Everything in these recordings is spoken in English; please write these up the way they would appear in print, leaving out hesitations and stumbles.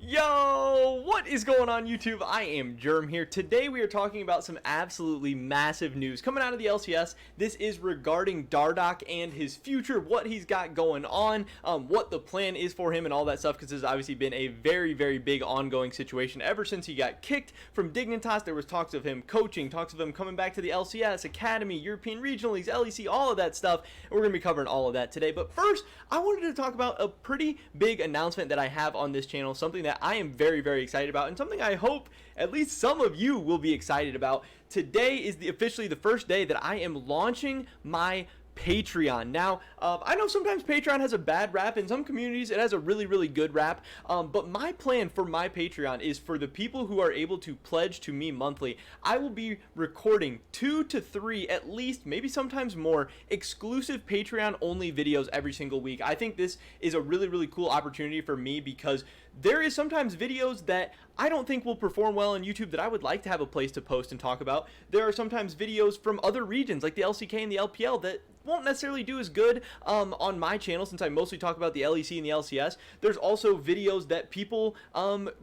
Yo, what is going on YouTube? I am Germ here. Today we are talking about some absolutely massive news coming out of the LCS. This is regarding Dardoch and his future, what he's got going on, what the plan is for him and all that stuff, because this has obviously been a very, very big ongoing situation ever since he got kicked from Dignitas. There was talks of him coaching, talks of him coming back to the LCS, Academy, European Regional Leagues, LEC, all of that stuff, and we're going to be covering all of that today. But first, I wanted to talk about a pretty big announcement that I have on this channel, something that I am very, very excited about, and something I hope at least some of you will be excited about. Today is officially the first day that I am launching my Patreon. Now, I know sometimes Patreon has a bad rap. In some communities, it has a really, really good rap. But my plan for my Patreon is for the people who are able to pledge to me monthly, I will be recording 2 to 3, at least, maybe sometimes more, exclusive Patreon-only videos every single week. I think this is a really, really cool opportunity for me because there is sometimes videos that I don't think will perform well on YouTube that I would like to have a place to post and talk about. There are sometimes videos from other regions like the LCK and the LPL that won't necessarily do as good on my channel, since I mostly talk about the LEC and the LCS. There's also videos that people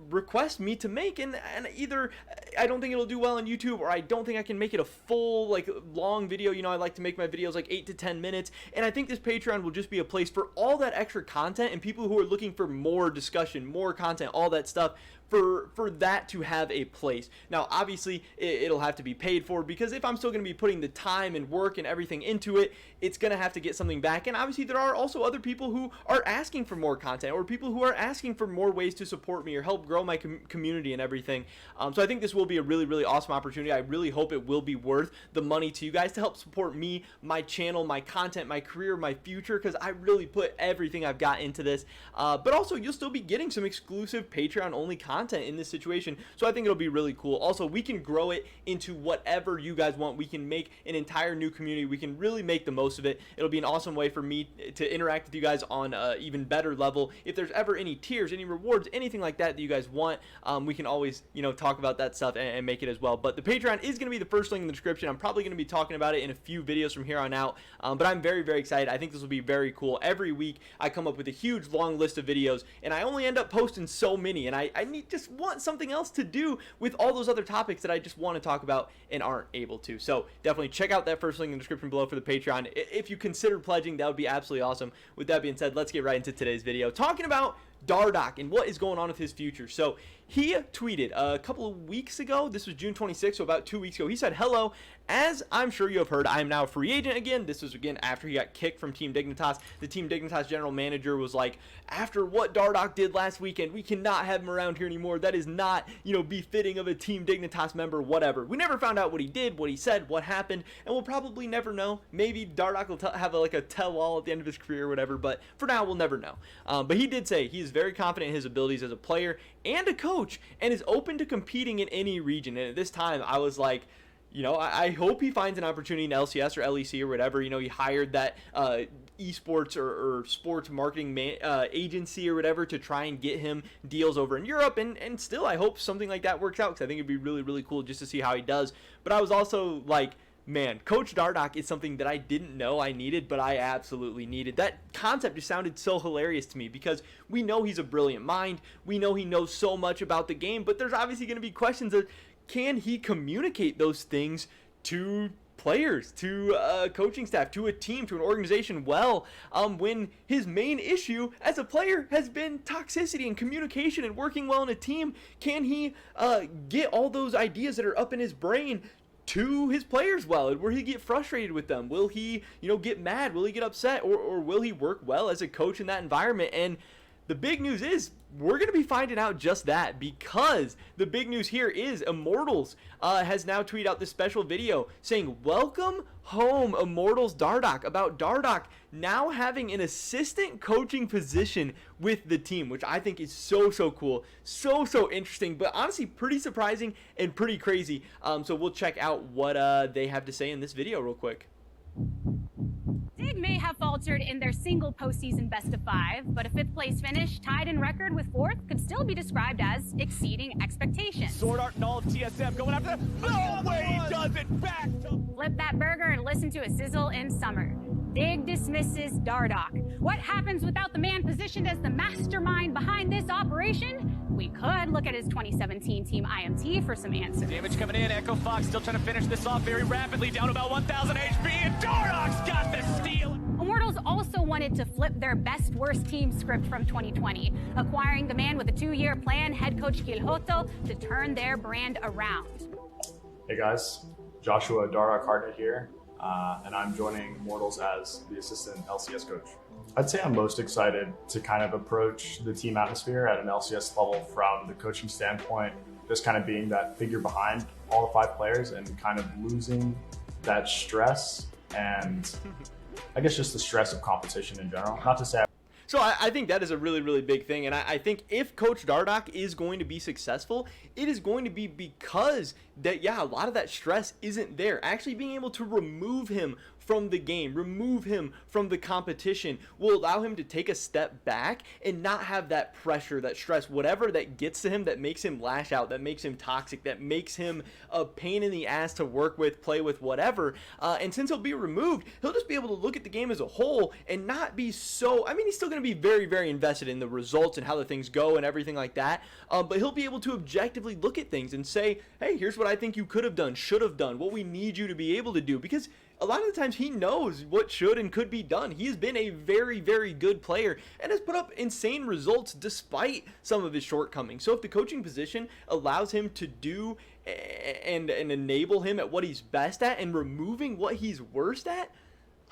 request me to make, and either I don't think it'll do well on YouTube, or I don't think I can make it a full, like, long video. You know, I like to make my videos like 8 to 10 minutes, and I think this Patreon will just be a place for all that extra content and people who are looking for more discussion, more content, all that stuff, for that to have a place. Now, obviously, it'll have to be paid for, because if I'm still going to be putting the time and work and everything into it, it's going to have to get something back. And obviously, there are also other people who are asking for more content, or people who are asking for more ways to support me or help grow my community and everything. So I think this will be a really, really awesome opportunity. I really hope it will be worth the money to you guys to help support me, my channel, my content, my career, my future, because I really put everything I've got into this. But also, you'll still be getting some exclusive Patreon-only content in this situation, so I think it'll be really cool. Also, we can grow it into whatever you guys want. We can make an entire new community. We can really make the most of it. It'll be an awesome way for me to interact with you guys on an even better level. If there's ever any tiers, any rewards, anything like that that you guys want, we can always, you know, talk about that stuff and make it as well. But the Patreon is going to be the first link in the description. I'm probably going to be talking about it in a few videos from here on out, but I'm very, very excited. I think this will be very cool. Every week I come up with a huge long list of videos, and I only end up posting so many, and I just want something else to do with all those other topics that I just want to talk about and aren't able to. So definitely check out that first link in the description below for the Patreon. If you consider pledging, that would be absolutely awesome. With that being said, let's get right into today's video, talking about Dardoch and what is going on with his future. So he tweeted a couple of weeks ago, this was June 26th, so about 2 weeks ago, he said, "Hello, as I'm sure you have heard, I am now a free agent again." This was again after he got kicked from Team Dignitas. The Team Dignitas general manager was like, "After what Dardoch did last weekend, we cannot have him around here anymore. That is not, you know, befitting of a Team Dignitas member," whatever. We never found out what he did, what he said, what happened, and we'll probably never know. Maybe Dardoch will have like a tell-all at the end of his career or whatever, but for now, we'll never know. But he did say he is very confident in his abilities as a player and a coach, and is open to competing in any region. And at this time, I was like, you know, I hope he finds an opportunity in LCS or LEC or whatever. You know, he hired that esports or sports marketing agency or whatever to try and get him deals over in Europe. And still, I hope something like that works out, because I think it'd be really, really cool just to see how he does. But I was also like, man, Coach Dardoch is something that I didn't know I needed, but I absolutely needed. That concept just sounded so hilarious to me, because we know he's a brilliant mind. We know he knows so much about the game, but there's obviously going to be questions of, can he communicate those things to players, to coaching staff, to a team, to an organization well, when his main issue as a player has been toxicity and communication and working well in a team? Can he get all those ideas that are up in his brain to his players well? Will he get frustrated with them? Will he, you know, get mad? Will he get upset? Or will he work well as a coach in that environment? And the big news is we're going to be finding out just that, because the big news here is Immortals has now tweeted out this special video saying, "Welcome home, Immortals Dardoch," about Dardoch now having an assistant coaching position with the team, which I think is so, so cool, so, so interesting, but honestly pretty surprising and pretty crazy. So we'll check out what they have to say in this video real quick. Dig may have faltered in their single postseason best of 5, but a 5th place finish tied in record with 4th could still be described as exceeding expectations. Sword Art and all of TSM going after that. No way he does it back to... Flip that burger and listen to a sizzle in summer. Dig dismisses Dardoch. What happens without the man positioned as the mastermind behind this operation? We could look at his 2017 Team IMT for some answers. Damage coming in. Echo Fox still trying to finish this off very rapidly, down about 1,000 HP, and Dardoch's got the steal. Immortals also wanted to flip their best-worst team script from 2020, acquiring the man with a 2-year plan, head coach Quiljoto, to turn their brand around. Hey guys, Joshua Dardoch Hartnett here, and I'm joining Immortals as the assistant LCS coach. I'd say I'm most excited to kind of approach the team atmosphere at an LCS level from the coaching standpoint, just kind of being that figure behind all the 5 players and kind of losing that stress and I guess just the stress of competition in general. Not to say So I think that is a really, really big thing. And I think if Coach Dardoch is going to be successful, it is going to be because that, yeah, a lot of that stress isn't there. Actually being able to remove him from the game, remove him from the competition, will allow him to take a step back and not have that pressure, that stress, whatever that gets to him, that makes him lash out, that makes him toxic, that makes him a pain in the ass to work with, play with, whatever. And since he'll be removed, he'll just be able to look at the game as a whole and not be so, I mean, he's still going to be very, very invested in the results and how the things go and everything like that. But he'll be able to objectively look at things and say, hey, here's what I think you could have done, should have done, what we need you to be able to do. Because a lot of the times he knows what should and could be done. He has been a very, very good player and has put up insane results despite some of his shortcomings. So if the coaching position allows him to do and enable him at what he's best at and removing what he's worst at,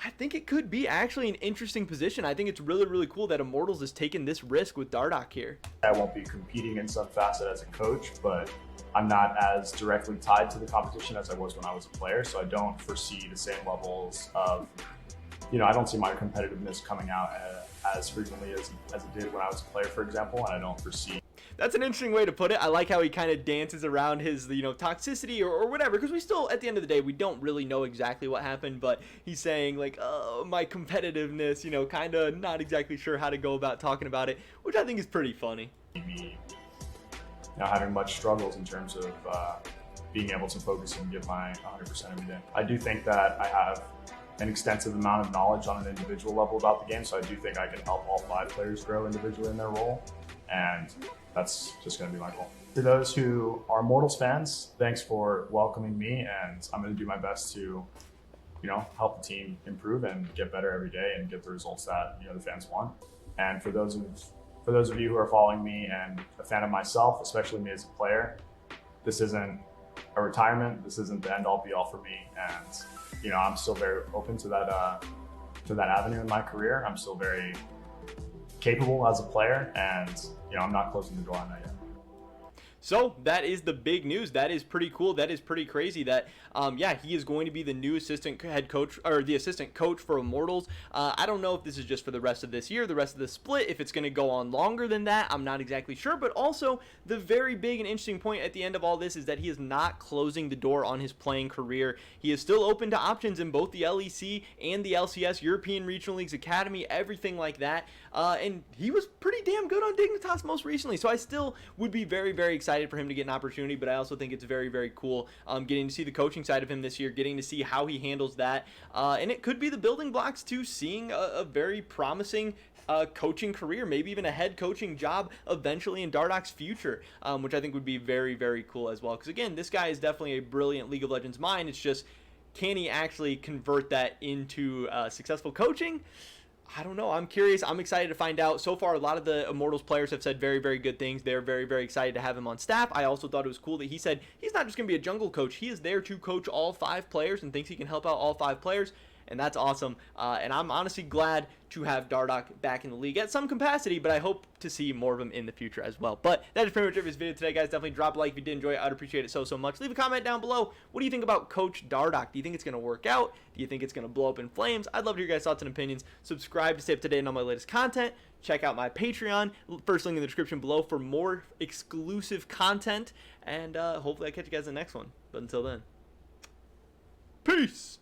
I think it could be actually an interesting position. I think it's really, really cool that Immortals has taken this risk with Dardoch here. I won't be competing in some facet as a coach, but I'm not as directly tied to the competition as I was when I was a player, so I don't foresee the same levels of, I don't see my competitiveness coming out as frequently as it did when I was a player, for example, and I don't foresee. That's an interesting way to put it. I like how he kind of dances around his, toxicity or whatever, because we still, at the end of the day, we don't really know exactly what happened, but he's saying, like, oh, my competitiveness, kind of not exactly sure how to go about talking about it, which I think is pretty funny. Me, having much struggles in terms of being able to focus and give my 100% every day. I do think that I have an extensive amount of knowledge on an individual level about the game, so I do think I can help all 5 players grow individually in their role, and that's just going to be my goal. To those who are Immortals fans, thanks for welcoming me, and I'm going to do my best to, help the team improve and get better every day and get the results that the fans want. And for those of you who are following me and a fan of myself, especially me as a player, this isn't a retirement. This isn't the end all be all for me, and I'm still very open to that avenue in my career. I'm still very capable as a player, and I'm not closing the door on that yet. So that is the big news. That is pretty cool. That is pretty crazy that, he is going to be the new assistant head coach, or the assistant coach for Immortals. I don't know if this is just for the rest of this year, the rest of the split, if it's going to go on longer than that. I'm not exactly sure. But also, the very big and interesting point at the end of all this is that he is not closing the door on his playing career. He is still open to options in both the LEC and the LCS, European Regional Leagues Academy, everything like that. And he was pretty damn good on Dignitas most recently. So I still would be very, very excited for him to get an opportunity, but I also think it's very, very cool getting to see the coaching side of him this year, getting to see how he handles that, and it could be the building blocks to seeing a very promising coaching career, maybe even a head coaching job eventually in Dardoch's future, which I think would be very, very cool as well, because again, this guy is definitely a brilliant League of Legends mind. It's just, can he actually convert that into successful coaching? I don't know. I'm curious. I'm excited to find out. So far, a lot of the Immortals players have said very, very good things. They're very, very excited to have him on staff. I also thought it was cool that he said he's not just going to be a jungle coach. He is there to coach all 5 players and thinks he can help out all 5 players. And that's awesome. And I'm honestly glad to have Dardoch back in the league at some capacity, but I hope to see more of him in the future as well. But that is pretty much it for this video today, guys. Definitely drop a like if you did enjoy it. I'd appreciate it so, so much. Leave a comment down below. What do you think about Coach Dardoch? Do you think it's going to work out? Do you think it's going to blow up in flames? I'd love to hear your guys' thoughts and opinions. Subscribe to stay up to date on all my latest content. Check out my Patreon. First link in the description below for more exclusive content. And hopefully I catch you guys in the next one. But until then, peace!